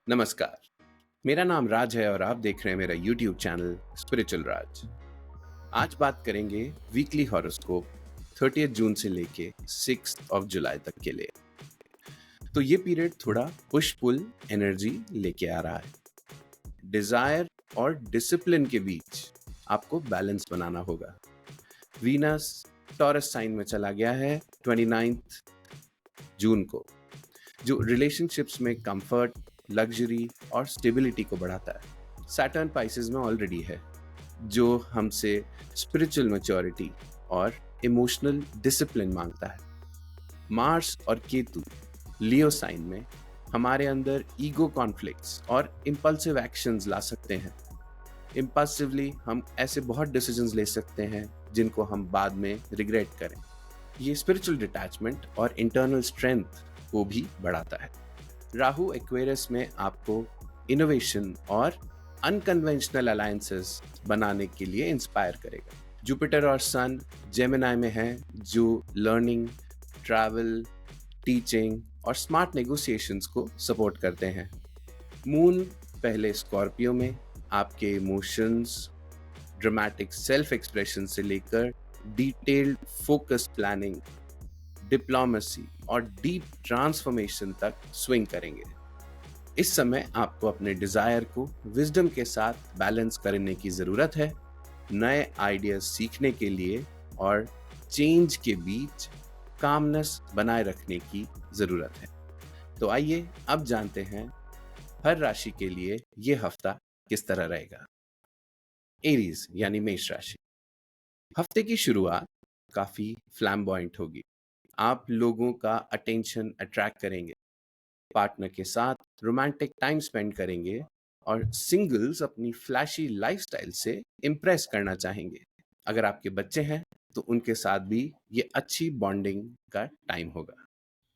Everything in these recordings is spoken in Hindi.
नमस्कार। मेरा नाम राज है और आप देख रहे हैं मेरा यूट्यूब चैनल स्पिरिचुअल राज। आज बात करेंगे वीकली हॉरोस्कोप 30 जून से लेके 6 जुलाई तक के लिए। तो ये पीरियड थोड़ा पुश पुल एनर्जी लेके आ रहा है। डिजायर और डिसिप्लिन के बीच आपको बैलेंस बनाना होगा। वीनस टॉरस साइन में चला गया है 29 जून को, जो रिलेशनशिप्स में कंफर्ट, लग्जरी और स्टेबिलिटी को बढ़ाता है। सैटर्न पाइसेस में ऑलरेडी है, जो हमसे स्पिरिचुअल मैच्योरिटी और इमोशनल डिसिप्लिन मांगता है। मार्स और केतु लियो साइन में हमारे अंदर ईगो कॉन्फ्लिक्ट्स और इम्पल्सिव एक्शंस ला सकते हैं। इम्पल्सिवली हम ऐसे बहुत डिसीजंस ले सकते हैं जिनको हम बाद में रिग्रेट करें। ये स्पिरिचुअल डिटैचमेंट और इंटरनल स्ट्रेंथ को भी बढ़ाता है। राहु एक्वेरियस में आपको इनोवेशन और अनकन्वेंशनल अलायंसेस बनाने के लिए इंस्पायर करेगा। जुपिटर और सन जेमिनाई में है, जो लर्निंग, ट्रैवल, टीचिंग और स्मार्ट नेगोशिएशंस को सपोर्ट करते हैं। मून पहले स्कॉर्पियो में आपके इमोशंस, ड्रामेटिक सेल्फ एक्सप्रेशन से लेकर डिटेल्ड फोकस प्लानिंग, डिप्लोमेसी और डीप ट्रांसफॉर्मेशन तक स्विंग करेंगे। इस समय आपको अपने डिजायर को विजडम के साथ बैलेंस करने की जरूरत है। नए आइडियाज सीखने के लिए और चेंज के बीच कामनेस बनाए रखने की जरूरत है। तो आइए अब जानते हैं हर राशि के लिए ये हफ्ता किस तरह रहेगा। एरीज यानी मेष राशि। हफ्ते की शुरुआत काफी फ्लैम्बॉयंट होगी। आप लोगों का अटेंशन अट्रैक्ट करेंगे, पार्टनर के साथ रोमांटिक टाइम स्पेंड करेंगे और सिंगल्स अपनी फ्लैशी लाइफस्टाइल से इम्प्रेस करना चाहेंगे। अगर आपके बच्चे हैं तो उनके साथ भी ये अच्छी बॉन्डिंग का टाइम होगा।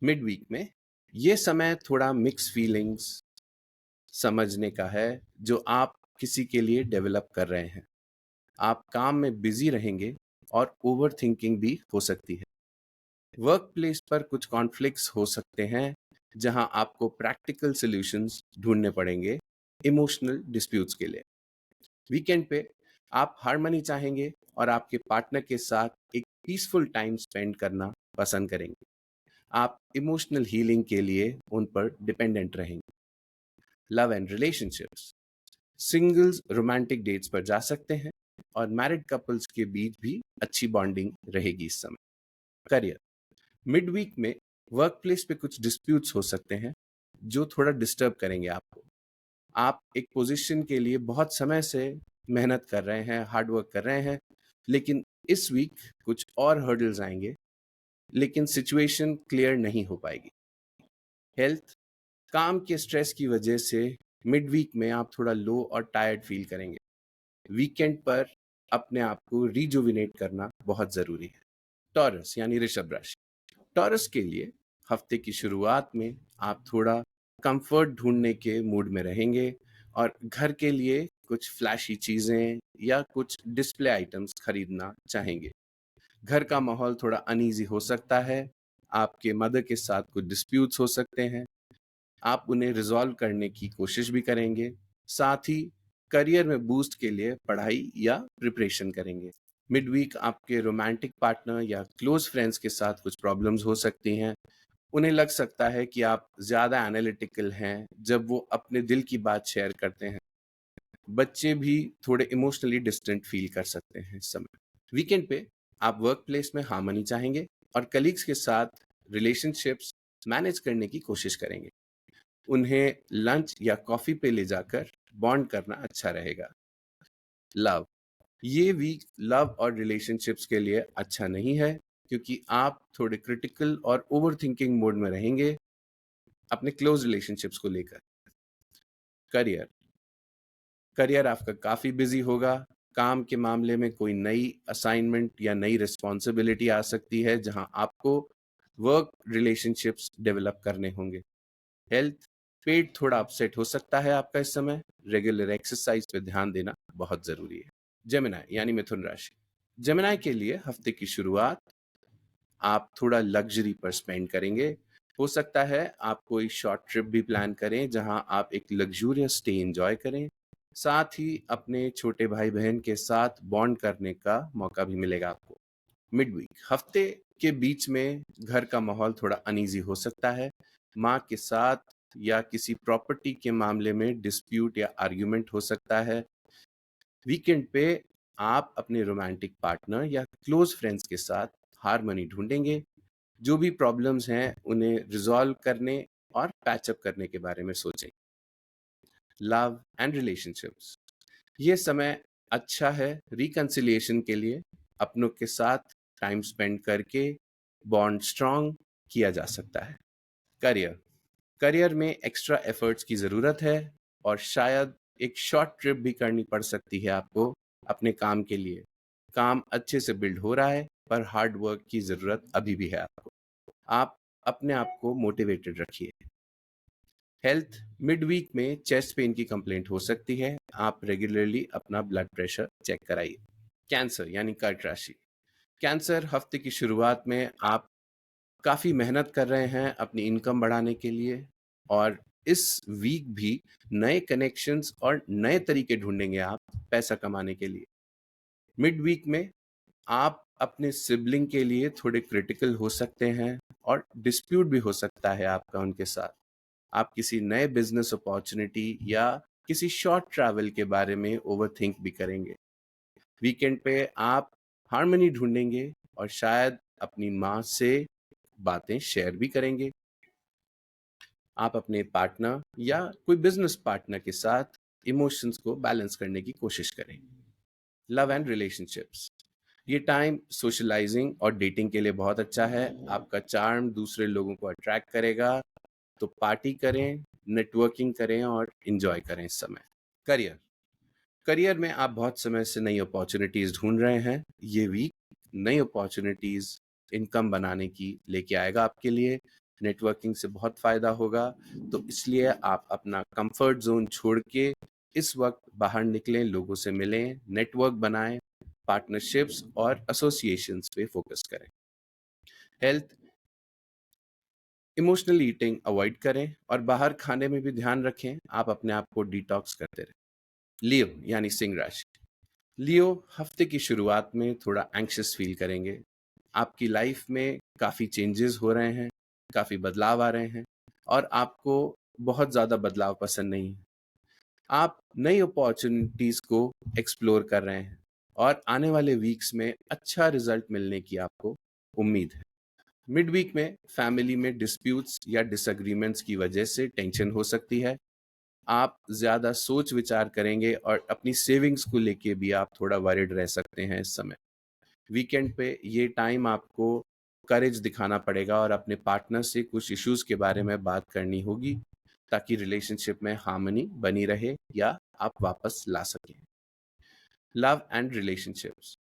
मिड वीक में ये समय थोड़ा मिक्स फीलिंग्स समझने का है, जो आप किसी के लिए डेवलप कर रहे हैं। आप काम में बिजी रहेंगे और ओवर थिंकिंग भी हो सकती है। वर्क प्लेस पर कुछ कॉन्फ्लिक्ट्स हो सकते हैं, जहां आपको प्रैक्टिकल सॉल्यूशंस ढूंढने पड़ेंगे इमोशनल डिस्प्यूट्स के लिए। वीकेंड पे आप हार्मनी चाहेंगे और आपके पार्टनर के साथ एक पीसफुल टाइम स्पेंड करना पसंद करेंगे। आप इमोशनल हीलिंग के लिए उन पर डिपेंडेंट रहेंगे। Love and relationships. Singles romantic dates पर जा सकते हैं और मैरिड कपल्स के बीच भी अच्छी बॉन्डिंग रहेगी इस समय। करियर। मिड वीक में वर्क प्लेस पे कुछ डिस्प्यूट्स हो सकते हैं, जो थोड़ा डिस्टर्ब करेंगे आपको। आप एक पोजीशन के लिए बहुत समय से मेहनत कर रहे हैं, हार्ड वर्क कर रहे हैं, लेकिन इस वीक कुछ और हर्डल्स आएंगे, लेकिन सिचुएशन क्लियर नहीं हो पाएगी। हेल्थ। काम के स्ट्रेस की वजह से मिड वीक में आप थोड़ा लो और टायर्ड फील करेंगे। वीकेंड पर अपने आप को रिजुविनेट करना बहुत जरूरी है। टॉरस यानी ऋषभ राशि। टॉरस के लिए हफ्ते की शुरुआत में आप थोड़ा कंफर्ट ढूंढने के मूड में रहेंगे और घर के लिए कुछ फ्लैशी चीजें या कुछ डिस्प्ले आइटम्स खरीदना चाहेंगे। घर का माहौल थोड़ा अनईजी हो सकता है। आपके मदर के साथ कुछ डिस्प्यूट्स हो सकते हैं। आप उन्हें रिजॉल्व करने की कोशिश भी करेंगे। साथ ही करियर में बूस्ट के लिए पढ़ाई या प्रिपरेशन करेंगे। मिड वीक आपके रोमांटिक पार्टनर या क्लोज फ्रेंड्स के साथ कुछ प्रॉब्लम्स हो सकती हैं। उन्हें लग सकता है कि आप ज्यादा एनालिटिकल हैं जब वो अपने दिल की बात शेयर करते हैं। बच्चे भी थोड़े इमोशनली डिस्टेंट फील कर सकते हैं इस समय। वीकेंड पे आप वर्क प्लेस में हार्मनी चाहेंगे और कलीग्स के साथ रिलेशनशिप्स मैनेज करने की कोशिश करेंगे। उन्हें लंच या कॉफी पे ले जाकर बॉन्ड करना अच्छा रहेगा। लव। ये वीक लव और रिलेशनशिप्स के लिए अच्छा नहीं है, क्योंकि आप थोड़े क्रिटिकल और ओवर थिंकिंग मोड में रहेंगे अपने क्लोज रिलेशनशिप्स को लेकर। करियर। करियर आपका काफी बिजी होगा। काम के मामले में कोई नई असाइनमेंट या नई रिस्पॉन्सिबिलिटी आ सकती है, जहां आपको वर्क रिलेशनशिप्स डेवलप करने होंगे। हेल्थ। पेट थोड़ा अपसेट हो सकता है आपका इस समय। रेगुलर एक्सरसाइज पे ध्यान देना बहुत जरूरी है। जेमिनाई यानी मिथुन राशि। जेमिनाई के लिए हफ्ते की शुरुआत आप थोड़ा लग्जरी पर स्पेंड करेंगे। हो सकता है आप कोई शॉर्ट ट्रिप भी प्लान करें जहां आप एक लग्जूरियस स्टे एंजॉय करें, साथ ही अपने छोटे भाई बहन के साथ बॉन्ड करने का मौका भी मिलेगा आपको। मिड वीक हफ्ते के बीच में घर का माहौल थोड़ा अनईजी हो सकता है। माँ के साथ या किसी प्रॉपर्टी के मामले में डिस्प्यूट या आर्ग्यूमेंट हो सकता है। वीकेंड पे आप अपने रोमांटिक पार्टनर या क्लोज फ्रेंड्स के साथ हारमनी ढूंढेंगे। जो भी प्रॉब्लम्स हैं उन्हें रिजॉल्व करने और पैचअप करने के बारे में सोचें। लव एंड रिलेशनशिप्स, ये समय अच्छा है रिकंसिलिएशन के लिए। अपनों के साथ टाइम स्पेंड करके बॉन्ड स्ट्रांग किया जा सकता है। करियर, करियर में एक्स्ट्रा एफर्ट्स की ज़रूरत है और शायद एक शॉर्ट ट्रिप भी करनी पड़ सकती है आपको अपने काम के लिए। काम अच्छे से बिल्ड हो रहा है पर हार्ड वर्क की ज़रूरत अभी भी है आपको। आप अपने आप को मोटिवेटेड रखिए। हेल्थ, मिड वीक में चेस्ट पेन की कंप्लेंट हो सकती है। आप रेगुलरली अपना ब्लड प्रेशर चेक कराइए। कैंसर यानी कर्क राशि, कैंसर हफ्ते की शुरुआत में आप काफ़ी मेहनत कर रहे हैं अपनी इनकम बढ़ाने के लिए और इस वीक भी नए कनेक्शंस और नए तरीके ढूंढेंगे आप पैसा कमाने के लिए। मिड वीक में आप अपने सिबलिंग के लिए थोड़े क्रिटिकल हो सकते हैं और डिस्प्यूट भी हो सकता है आपका उनके साथ। आप किसी नए बिजनेस अपॉर्चुनिटी या किसी शॉर्ट ट्रैवल के बारे में ओवरथिंक भी करेंगे। वीकेंड पे आप हार्मनी ढूंढेंगे और शायद अपनी माँ से बातें शेयर भी करेंगे। आप अपने पार्टनर या कोई बिजनेस पार्टनर के साथ इमोशंस को बैलेंस करने की कोशिश करें। लव एंड रिलेशनशिप्स, ये टाइम सोशलाइजिंग और डेटिंग के लिए बहुत अच्छा है। आपका चार्म दूसरे लोगों को अट्रैक्ट करेगा, तो पार्टी करें, नेटवर्किंग करें और इंजॉय करें इस समय। करियर, करियर में आप बहुत समय से नई अपॉर्चुनिटीज ढूंढ रहे हैं। ये वीक नई अपॉर्चुनिटीज इनकम बनाने की लेके आएगा आपके लिए। नेटवर्किंग से बहुत फायदा होगा, तो इसलिए आप अपना कंफर्ट जोन छोड़ के इस वक्त बाहर निकलें, लोगों से मिलें, नेटवर्क बनाएं, पार्टनरशिप्स और एसोसिएशंस पे फोकस करें। हेल्थ, इमोशनल ईटिंग अवॉइड करें और बाहर खाने में भी ध्यान रखें। आप अपने आप को डिटॉक्स करते रहें। लियो यानी सिंह राशि, लियो हफ्ते की शुरुआत में थोड़ा एंग्शियस फील करेंगे। आपकी लाइफ में काफ़ी चेंजेस हो रहे हैं, काफ़ी बदलाव आ रहे हैं और आपको बहुत ज़्यादा बदलाव पसंद नहीं है। आप नई अपॉर्चुनिटीज़ को एक्सप्लोर कर रहे हैं और आने वाले वीक्स में अच्छा रिजल्ट मिलने की आपको उम्मीद है। मिड वीक में फैमिली में डिस्प्यूट्स या डिसएग्रीमेंट्स की वजह से टेंशन हो सकती है। आप ज़्यादा सोच विचार करेंगे और अपनी सेविंग्स को लेके भी आप थोड़ा वरिड रह सकते हैं इस समय। वीकेंड पे ये टाइम आपको करेज दिखाना पड़ेगा और अपने पार्टनर से कुछ इश्यूज के बारे में बात करनी होगी ताकि रिलेशनशिप में हार्मनी बनी रहे या आप वापस ला सकें। लव एंड रिलेशनशिप्स,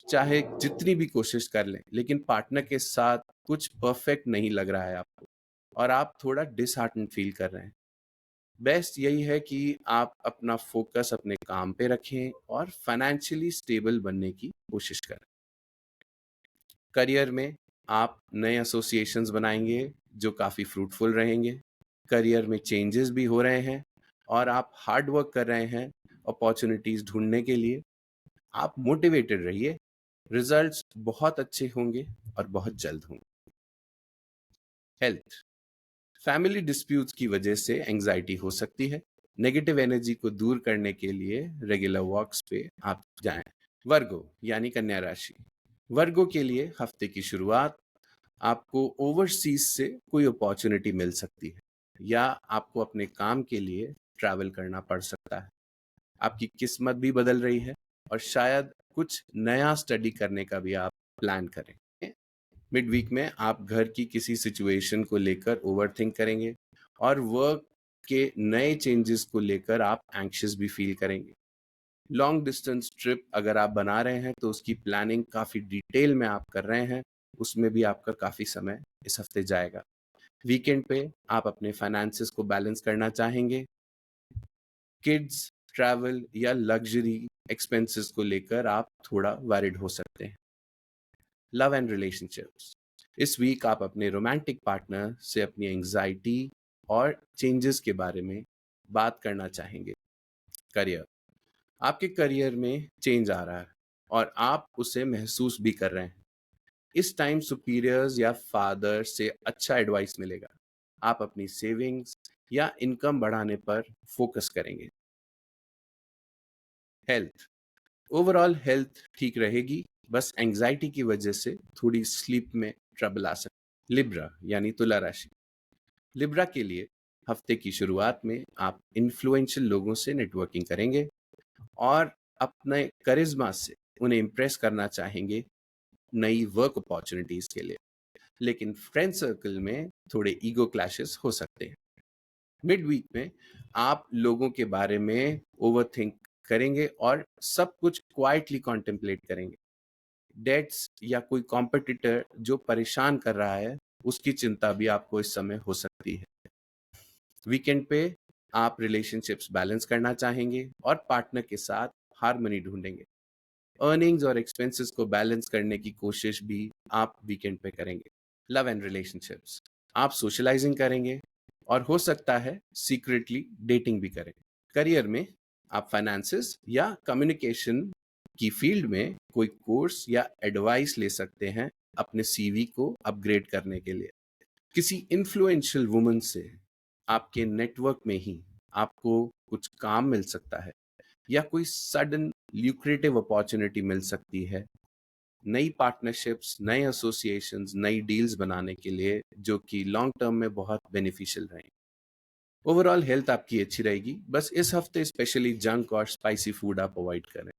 चाहे जितनी भी कोशिश कर लें लेकिन पार्टनर के साथ कुछ परफेक्ट नहीं लग रहा है आपको और आप थोड़ा डिसहार्टन फील कर रहे हैं। बेस्ट यही है कि आप अपना फोकस अपने काम पे रखें और फाइनेंशियली स्टेबल बनने की कोशिश करें। करियर में आप नए एसोसिएशंस बनाएंगे जो काफ़ी फ्रूटफुल रहेंगे। करियर में चेंजेस भी हो रहे हैं और आप हार्ड वर्क कर रहे हैं अपॉर्चुनिटीज़ ढूंढने के लिए। आप मोटिवेटेड रहिए, रिजल्ट्स बहुत अच्छे होंगे और बहुत जल्द होंगे। हेल्थ, फैमिली डिस्प्यूट्स की वजह से एंजाइटी हो सकती है। नेगेटिव एनर्जी को दूर करने के लिए रेगुलर वॉक्स पे आप जाएं। वर्गो यानी कन्या राशि, वर्गो के लिए हफ्ते की शुरुआत आपको ओवरसीज से कोई अपॉर्चुनिटी मिल सकती है या आपको अपने काम के लिए ट्रैवल करना पड़ सकता है। आपकी किस्मत भी बदल रही है और शायद कुछ नया स्टडी करने का भी आप प्लान करें। मिड वीक में आप घर की किसी सिचुएशन को लेकर ओवरथिंक करेंगे और वर्क के नए चेंजेस को लेकर आप एंग्शियस भी फील करेंगे। लॉन्ग डिस्टेंस ट्रिप अगर आप बना रहे हैं तो उसकी प्लानिंग काफ़ी डिटेल में आप कर रहे हैं, उसमें भी आपका काफ़ी समय इस हफ्ते जाएगा। वीकेंड पे आप अपने फाइनेंसेस को बैलेंस करना चाहेंगे। किड्स, ट्रैवल या लग्जरी एक्सपेंसेस को लेकर आप थोड़ा वरिड हो सकते हैं। लव एंड रिलेशनशिप्स, इस वीक आप अपने रोमांटिक पार्टनर से अपनी एंग्जाइटी और चेंजेस के बारे में बात करना चाहेंगे। करियर, आपके करियर में चेंज आ रहा है और आप उसे महसूस भी कर रहे हैं। इस टाइम सुपीरियर्स या फादर से अच्छा एडवाइस मिलेगा। आप अपनी सेविंग्स या इनकम बढ़ाने पर फोकस करेंगे। हेल्थ, ओवरऑल हेल्थ ठीक रहेगी, बस एंजाइटी की वजह से थोड़ी स्लीप में ट्रबल आ सकती। लिब्रा यानी तुला राशि, लिब्रा के लिए हफ्ते की शुरुआत में आप इन्फ्लुएंशियल लोगों से नेटवर्किंग करेंगे और अपने करिश्मा से उन्हें इम्प्रेस करना चाहेंगे नई वर्क अपॉर्चुनिटीज के लिए। लेकिन फ्रेंड सर्कल में थोड़े ईगो क्लैशेस हो सकते हैं। मिड वीक में आप लोगों के बारे में ओवरथिंक करेंगे और सब कुछ क्वाइटली कॉन्टेम्पलेट करेंगे। डेट्स या कोई कॉम्पिटिटर जो परेशान कर रहा है, उसकी चिंता भी आपको इस समय हो सकती है। वीकेंड पे आप रिलेशनशिप्स बैलेंस करना चाहेंगे और पार्टनर के साथ हार्मनी ढूंढेंगे। अर्निंग्स और एक्सपेंसेस को बैलेंस करने की कोशिश भी आप वीकेंड पे करेंगे। लव एंड रिलेशनशिप्स, आप सोशलाइजिंग करेंगे और हो सकता है सीक्रेटली डेटिंग भी करें। करियर में आप फाइनेंसिस या कम्युनिकेशन की फील्ड में कोई कोर्स या एडवाइस ले सकते हैं अपने सीवी को अपग्रेड करने के लिए। किसी इन्फ्लुएंशियल वुमन से आपके नेटवर्क में ही आपको कुछ काम मिल सकता है या कोई सडन ल्यूक्रेटिव अपॉर्चुनिटी मिल सकती है। नई पार्टनरशिप्स, नए एसोसिएशंस, नई डील्स बनाने के लिए जो कि लॉन्ग टर्म में बहुत बेनिफिशियल रहें। ओवरऑल हेल्थ आपकी अच्छी रहेगी, बस इस हफ्ते स्पेशली जंक और स्पाइसी फूड आप अवॉइड करें।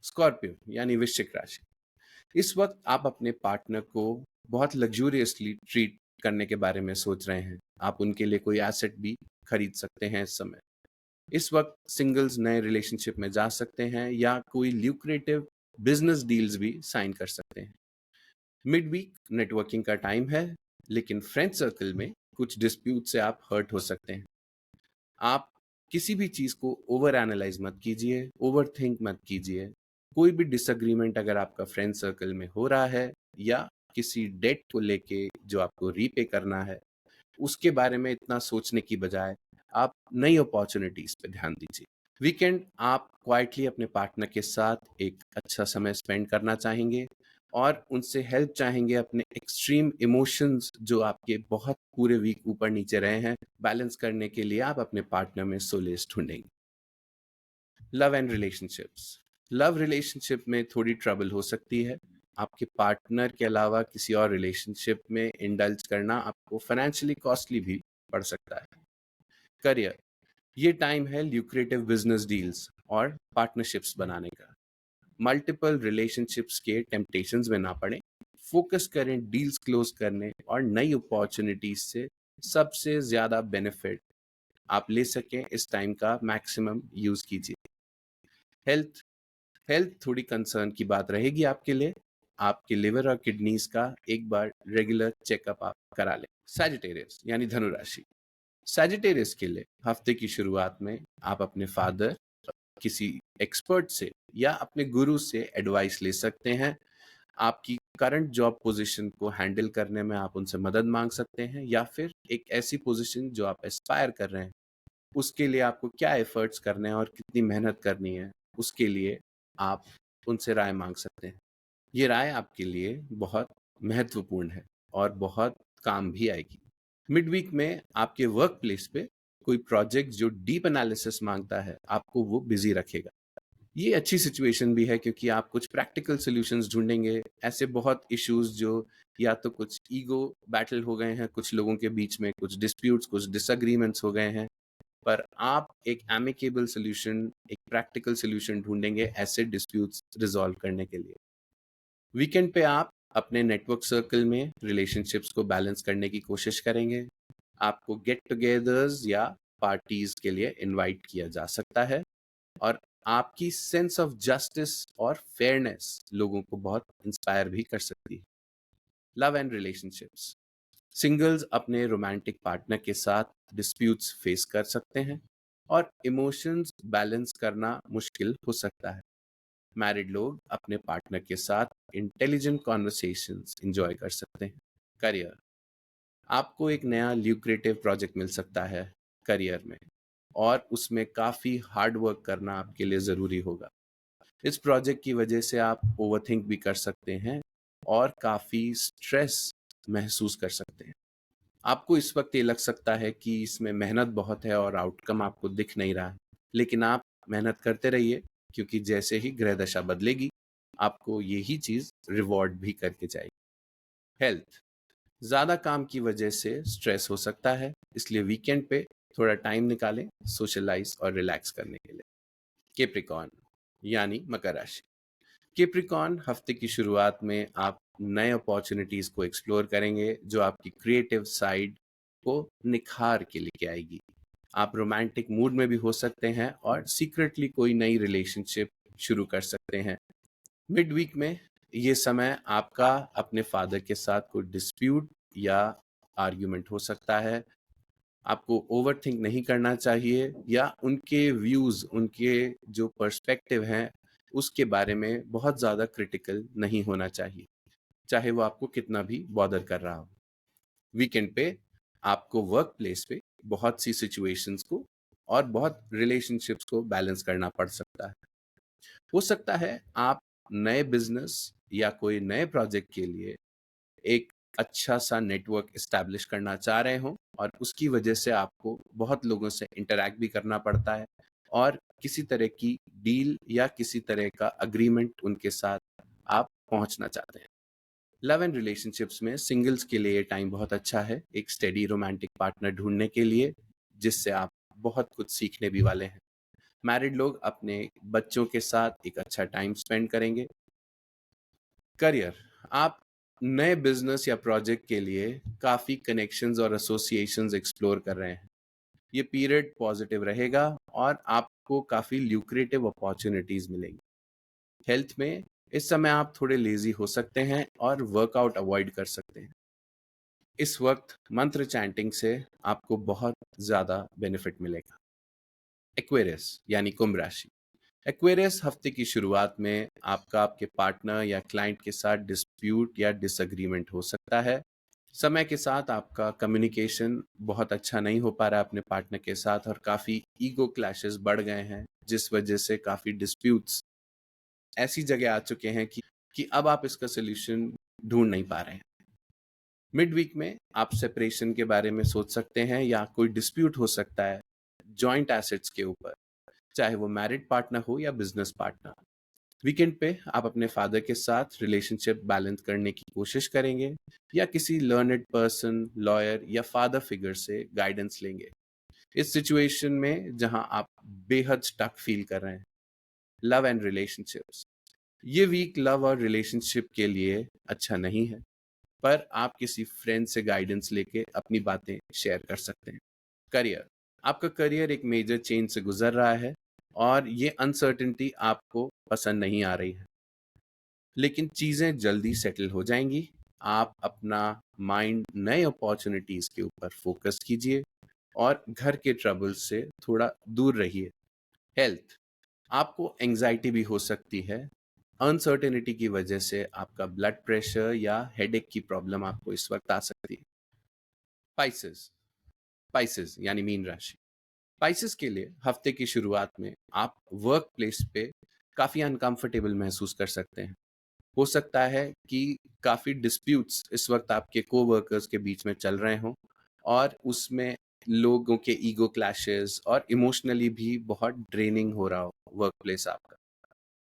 स्कॉर्पियो यानी वृश्चिक राशि, इस वक्त आप अपने पार्टनर को बहुत लग्जूरियसली ट्रीट करने के बारे में सोच रहे हैं। आप उनके लिए कोई एसेट भी खरीद सकते हैं इस समय। इस वक्त सिंगल्स नए रिलेशनशिप में जा सकते हैं या कोई ल्यूक्रेटिव बिजनेस डील्स भी साइन कर सकते हैं। मिड वीक नेटवर्किंग का टाइम है, लेकिन फ्रेंड सर्कल में कुछ डिस्प्यूट से आप हर्ट हो सकते हैं। आप किसी भी चीज को ओवर एनालाइज मत कीजिए, ओवर थिंक मत कीजिए। कोई भी डिसएग्रीमेंट अगर आपका फ्रेंड सर्कल में हो रहा है या किसी डेट को लेके जो आपको रीपे करना है, उसके बारे में इतना सोचने की बजाय आप नई अपॉर्चुनिटीज पे ध्यान दीजिए। वीकेंड आप क्वाइटली अपने पार्टनर के साथ एक अच्छा समय स्पेंड करना चाहेंगे और उनसे हेल्प चाहेंगे अपने एक्सट्रीम इमोशंस जो आपके बहुत पूरे वीक ऊपर नीचे रहे हैं बैलेंस करने के लिए आप अपने पार्टनर में सोलेस ढूंढेंगे। Love and relationships, love relationship में थोड़ी ट्रबल हो सकती है। आपके पार्टनर के अलावा किसी और रिलेशनशिप में इंडल्ज करना आपको फाइनेंशियली कॉस्टली भी पड़ सकता है। करियर, ये टाइम है ल्यूक्रेटिव बिजनेस डील्स और पार्टनरशिप्स बनाने का। मल्टीपल रिलेशनशिप्स के टेम्पटेशंस में ना पड़े, फोकस करें डील्स क्लोज करने और नई अपॉर्चुनिटीज से सबसे ज्यादा बेनिफिट आप ले सकें। इस टाइम का मैक्सिमम यूज कीजिए। हेल्थ, हेल्थ थोड़ी कंसर्न की बात रहेगी आपके लिए। आपके लिवर और किडनीज का एक बार रेगुलर चेकअप आप करा लें। सैजिटेरियस यानी धनु राशि, सैजिटेरियस के लिए हफ्ते की शुरुआत में आप अपने फादर, किसी एक्सपर्ट से या अपने गुरु से एडवाइस ले सकते हैं। आपकी करंट जॉब पोजीशन को हैंडल करने में आप उनसे मदद मांग सकते हैं या फिर एक ऐसी पोजीशन जो आप एस्पायर कर रहे हैं, उसके लिए आपको क्या एफर्ट्स करने हैं और कितनी मेहनत करनी है, उसके लिए आप उनसे राय मांग सकते हैं। ये राय आपके लिए बहुत महत्वपूर्ण है और बहुत काम भी आएगी। मिड वीक में आपके वर्क प्लेस पे कोई प्रोजेक्ट जो डीप एनालिसिस मांगता है, आपको वो बिजी रखेगा। ये अच्छी सिचुएशन भी है क्योंकि आप कुछ प्रैक्टिकल सॉल्यूशंस ढूंढेंगे। ऐसे बहुत इश्यूज जो या तो कुछ ईगो बैटल हो गए हैं कुछ लोगों के बीच में, कुछ डिस्प्यूट्स, कुछ डिसएग्रीमेंट्स हो गए हैं, पर आप एक एमिकेबल सॉल्यूशन, एक प्रैक्टिकल सॉल्यूशन ढूंढेंगे ऐसे डिस्प्यूट्स रिजॉल्व करने के लिए। वीकेंड पे आप अपने नेटवर्क सर्कल में रिलेशनशिप्स को बैलेंस करने की कोशिश करेंगे। आपको गेट टुगेदर्स या पार्टीज के लिए इनवाइट किया जा सकता है और आपकी सेंस ऑफ जस्टिस और फेयरनेस लोगों को बहुत इंस्पायर भी कर सकती है। लव एंड रिलेशनशिप्स, सिंगल्स अपने रोमांटिक पार्टनर के साथ डिस्प्यूट्स फेस कर सकते हैं और इमोशंस बैलेंस करना मुश्किल हो सकता है। मैरिड लोग अपने पार्टनर के साथ इंटेलिजेंट कॉन्वर्सेशंस एंजॉय कर सकते हैं। करियर, आपको एक नया ल्यूक्रेटिव प्रोजेक्ट मिल सकता है करियर में, और उसमें काफ़ी हार्ड वर्क करना आपके लिए ज़रूरी होगा। इस प्रोजेक्ट की वजह से आप ओवरथिंक भी कर सकते हैं और काफ़ी स्ट्रेस महसूस कर सकते हैं। आपको इस वक्त ये लग सकता है कि इसमें मेहनत बहुत है और आउटकम आपको दिख नहीं रहा है, लेकिन आप मेहनत करते रहिए, क्योंकि जैसे ही ग्रह दशा बदलेगी, आपको यही चीज़ रिवॉर्ड भी करके जाएगी। हेल्थ, ज़्यादा काम की वजह से स्ट्रेस हो सकता है, इसलिए वीकेंड पे थोड़ा टाइम निकालें सोशलाइज और रिलैक्स करने के लिए। कैप्रिकॉर्न यानी मकर राशि, कैप्रिकॉर्न हफ्ते की शुरुआत में आप नए अपॉर्चुनिटीज को एक्सप्लोर करेंगे, जो आपकी क्रिएटिव साइड को निखार के लेके आएगी। आप रोमांटिक मूड में भी हो सकते हैं और सीक्रेटली कोई नई रिलेशनशिप शुरू कर सकते हैं। मिड वीक में ये समय आपका अपने फादर के साथ कोई डिस्प्यूट या आर्ग्यूमेंट हो सकता है। आपको ओवरथिंक नहीं करना चाहिए, या उनके व्यूज, उनके जो पर्सपेक्टिव हैं, उसके बारे में बहुत ज़्यादा क्रिटिकल नहीं होना चाहिए, चाहे वो आपको कितना भी बॉदर कर रहा हो। वीकेंड पे आपको वर्क प्लेस पे बहुत सी सिचुएशंस को और बहुत रिलेशनशिप्स को बैलेंस करना पड़ सकता है। हो सकता है आप नए बिजनेस या कोई नए प्रोजेक्ट के लिए एक अच्छा सा नेटवर्क एस्टैब्लिश करना चाह रहे हो, और उसकी वजह से आपको बहुत लोगों से इंटरैक्ट भी करना पड़ता है, और किसी तरह की डील या किसी तरह का अग्रीमेंट उनके साथ आप पहुंचना चाहते हैं। लव एंड रिलेशनशिप्स में सिंगल्स के लिए टाइम बहुत अच्छा है, एक स्टेडी रोमांटिक पार्टनर ढूंढने के लिए, जिससे आप बहुत कुछ सीखने भी वाले हैं। मैरिड लोग अपने बच्चों के साथ एक अच्छा टाइम स्पेंड करेंगे। करियर, आप नए बिजनेस या प्रोजेक्ट के लिए काफ़ी कनेक्शंस और एसोसिएशंस एक्सप्लोर कर रहे हैं। ये पीरियड पॉजिटिव रहेगा और आपको काफ़ी ल्यूक्रेटिव अपॉर्चुनिटीज मिलेंगी। हेल्थ में इस समय आप थोड़े लेजी हो सकते हैं और वर्कआउट अवॉइड कर सकते हैं। इस वक्त मंत्र चैंटिंग से आपको बहुत ज़्यादा बेनिफिट मिलेगा। एक्वेरियस यानी कुंभ राशि, एक्वेरियस हफ्ते की शुरुआत में आपका आपके पार्टनर या क्लाइंट के साथ डिस्प्यूट या डिसएग्रीमेंट हो सकता है। समय के साथ आपका कम्युनिकेशन बहुत अच्छा नहीं हो पा रहा है अपने पार्टनर के साथ, और काफ़ी ईगो क्लैशेस बढ़ गए हैं, जिस वजह से काफ़ी डिस्प्यूट्स ऐसी जगह आ चुके हैं कि अब आप इसका सोल्यूशन ढूंढ नहीं पा रहे हैं। मिड वीक में आप सेपरेशन के बारे में सोच सकते हैं, या कोई डिस्प्यूट हो सकता है जॉइंट एसेट्स के ऊपर, चाहे वो मैरिड पार्टनर हो या बिजनेस पार्टनर। वीकेंड पे आप अपने फादर के साथ रिलेशनशिप बैलेंस करने की कोशिश करेंगे, या किसी लर्नड पर्सन, लॉयर या फादर फिगर से गाइडेंस लेंगे इस सिचुएशन में जहां आप बेहद स्टक फील कर रहे हैं। लव एंड रिलेशनशिप्स, ये वीक लव और रिलेशनशिप के लिए अच्छा नहीं है, पर आप किसी फ्रेंड से गाइडेंस लेके अपनी बातें शेयर कर सकते हैं। करियर, आपका करियर एक मेजर चेंज से गुजर रहा है, और ये अनसर्टेनिटी आपको पसंद नहीं आ रही है, लेकिन चीज़ें जल्दी सेटल हो जाएंगी। आप अपना माइंड नए अपॉर्चुनिटीज़ के ऊपर फोकस कीजिए और घर के ट्रबल से थोड़ा दूर रहिए। हेल्थ, आपको एंजाइटी भी हो सकती है। अनसर्टेनिटी की वजह से आपका ब्लड प्रेशर या हेडेक की प्रॉब्लम आपको इस वक्त आ सकती है। स्पाइसेस, स्पाइसेस यानी मीन राशि, स्पाइसेस के लिए हफ्ते की शुरुआत में आप वर्क प्लेस पे काफ़ी अनकंफर्टेबल महसूस कर सकते हैं। हो सकता है कि काफ़ी डिस्प्यूट्स इस वक्त आपके कोवर्कर्स के बीच में चल रहे हों, और उसमें लोगों के ईगो क्लैशेस और इमोशनली भी बहुत ड्रेनिंग हो रहा हो वर्क प्लेस आपका।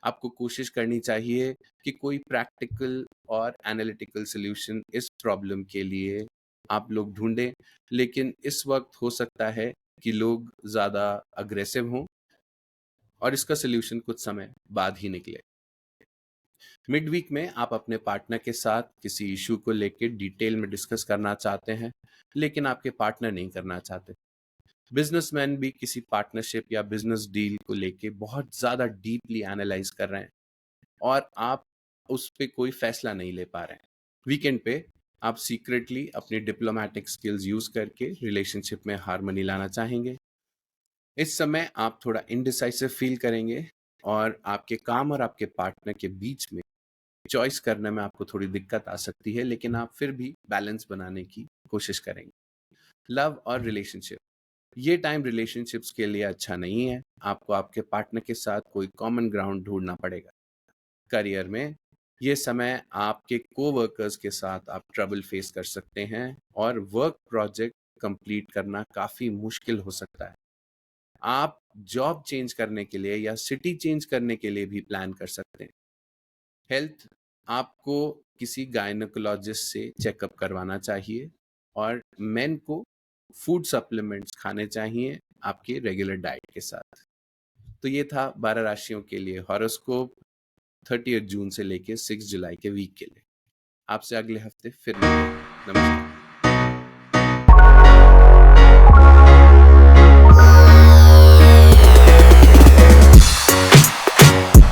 आपको कोशिश करनी चाहिए कि कोई प्रैक्टिकल और एनालिटिकल सॉल्यूशन इस प्रॉब्लम के लिए आप लोग ढूंढें, लेकिन इस वक्त हो सकता है कि लोग ज़्यादा अग्रेसिव हों और इसका सॉल्यूशन कुछ समय बाद ही निकले। मिड वीक में आप अपने पार्टनर के साथ किसी इशू को लेकर डिटेल में डिस्कस करना चाहते हैं, लेकिन आपके पार्टनर नहीं करना चाहते। बिजनेसमैन भी किसी पार्टनरशिप या बिजनेस डील को लेके बहुत ज़्यादा डीपली एनालाइज कर रहे हैं, और आप उस पे कोई फैसला नहीं ले पा रहे हैं। वीकेंड पे आप सीक्रेटली अपनी डिप्लोमेटिक स्किल्स यूज करके रिलेशनशिप में हार्मनी लाना चाहेंगे। इस समय आप थोड़ा इनडिसाइसिव फील करेंगे, और आपके काम और आपके पार्टनर के बीच में चॉइस करने में आपको थोड़ी दिक्कत आ सकती है, लेकिन आप फिर भी बैलेंस बनाने की कोशिश करेंगे। लव और रिलेशनशिप, ये टाइम रिलेशनशिप्स के लिए अच्छा नहीं है। आपको आपके पार्टनर के साथ कोई कॉमन ग्राउंड ढूंढना पड़ेगा। करियर में ये समय आपके कोवर्कर्स के साथ आप ट्रबल फेस कर सकते हैं और वर्क प्रोजेक्ट कंप्लीट करना काफी मुश्किल हो सकता है। आप जॉब चेंज करने के लिए या सिटी चेंज करने के लिए भी प्लान कर सकते हैं। हेल्थ, आपको किसी गायनेकोलॉजिस्ट से चेकअप करवाना चाहिए और मेन को फूड सप्लीमेंट्स खाने चाहिए आपके रेगुलर डाइट के साथ। तो ये था 12 राशियों के लिए हॉरोस्कोप 30 जून से लेके 6 जुलाई के वीक के लिए। आपसे अगले हफ्ते फिर मिलेंगे। नमस्कार।